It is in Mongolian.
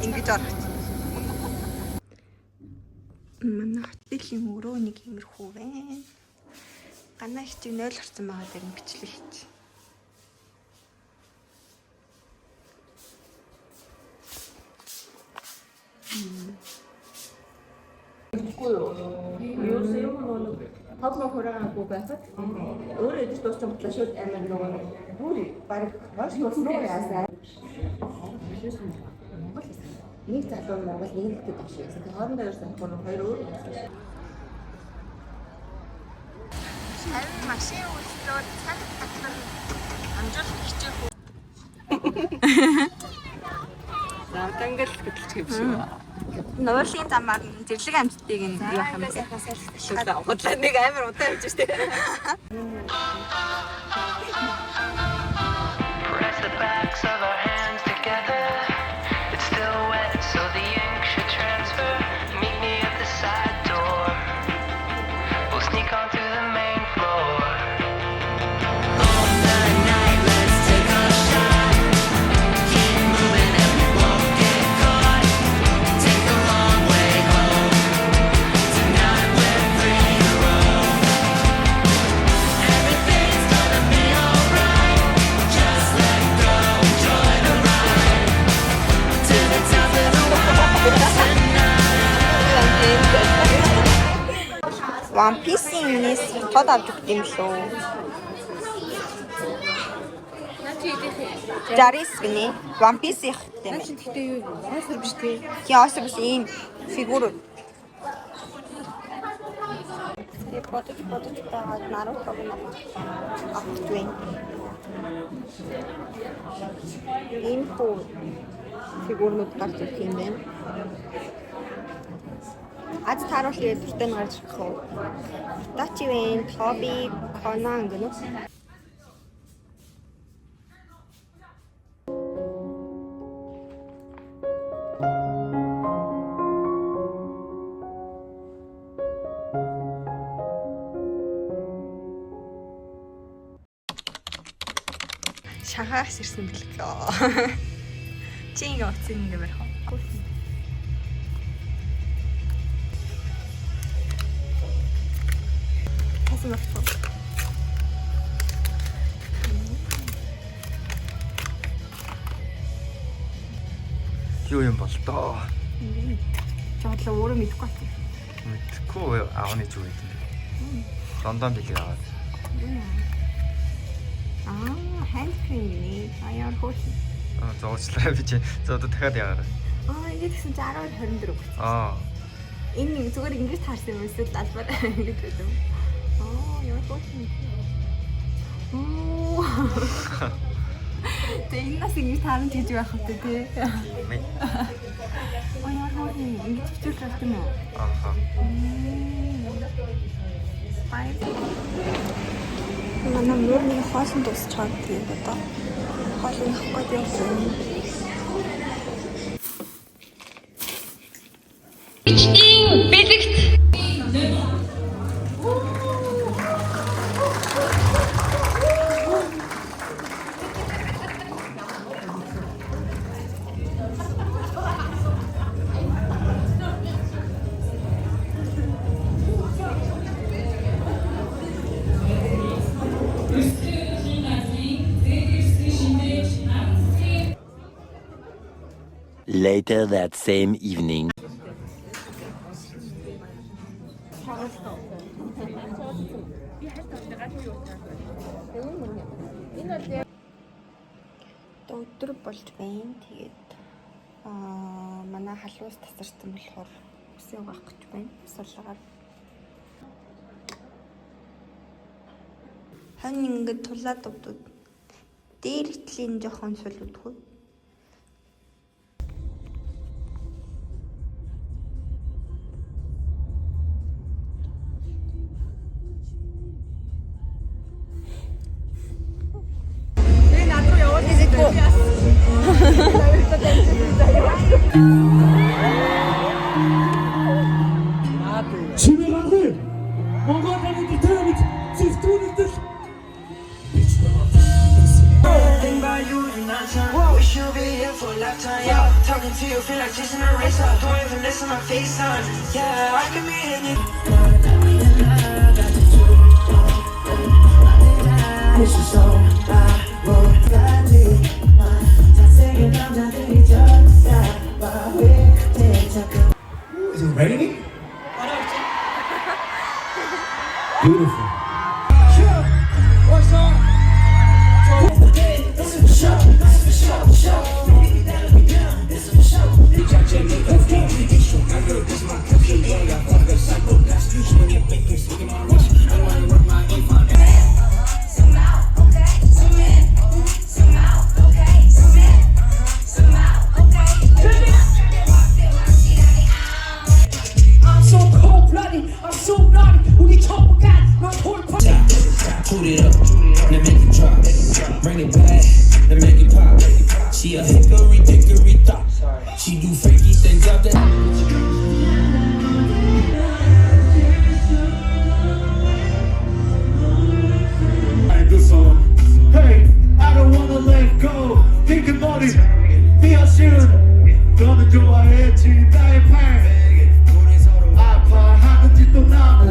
Ингэж орох. Манай хотелын өрөө нэг иймэрхүү байна. Ганаа хичиг 0 орсон байгаа дээр бичлэг хийч. Үгүй юу. Юу нэг хавмаа хураагүй байхад өөрөө идэж дууссан бодлоо шууд амар нөгөө бүр баг маш тусруу яасаа. Нэг залуу Монгол нэг л гэдэг шиг. Тэгээд хоорондоо ярьсан хоёр өөр. Харин машин үйлчлүүд цаг татсан амжуулах хичээх үү. Тангал хөдөлж хэвш үү. Нуурлын замаар зэрлэг амттыг нь юу ах юм бэ? Шууд годлаа нэг амар удаа явж штэ. One Piece-ийн нээс тод авч өгд юм шүү. Жарис гинэ. One Piece их тийм. Тэгтээ юу асар биш тий. Яасан биш ийм фигурууд. Тэгээ бодож байгаа Наруто авчихвэн. Ийм хөө фигурууд гарч ирэх юм байна. Аз тааруулъя дуртай нь гарч ирэх үү. Тачи вэн, Тоби, Конан гэнэ. Шахаас ирсэн бэлээ. Чи ингээ уцсан ингээ барих уу? Юу юм бол доо. Жаадлаа өөрөө мэдэхгүй байна. Мэдхгүй аавны зүг гэдэг юм. Лондон билэг аваад. Hand cream нэ. Аяар хөөс. Зоочлаа би чи. За одоо дахиад яагаад. Ингэ гэсэн 10-24 өгсөн. Энэ зүгээр ингэж таарсан юм эсвэл албаар ингэж байдаг юм. Яа хөөс. Тэг энэ нас ингэж таарна гэж байх хэрэгтэй тий. Яа хөөс ингэж чичүүл гэх юм уу? Аха. Бай. Манай мөрний хоосон дуусч байгаа тийм одоо. Хоолыг авах гээд явсан. Бэлэгт. Later that same evening. Өдөр болж байна. Тэгээд манай халуус тасарсан болохоор үсээ угаах гэж байна. Сулгаар. Хан ингээд тулаад удууд дээр итлийн жоохон сул удгүй. Чимээггүй Монголын дэвтэрүүд зэвтүүнэдэл We should be here for life. left turn, yeah. Talking to you, feel like chasing a racer. Don't even listen on FaceTime. Yeah, I can be any. This is all I wrote. Is it raining? Beautiful. What's up? This is for show. This is for show. Show. This is for show. Zoom out, okay? Zoom in. Zoom out, okay? Zoom in. Zoom out, okay? I'm so cold-blooded. I'm so naughty. 우리 전부 너 돌파. Toot it up, then make it drop. Bring it back, then make it pop. She a hickory dickory thought. She do freaky things out there. This song. Hey, I don't wanna let go. Think about it. Feel should. 너는 좋아했지 나의 판. 아파하는지 또 나.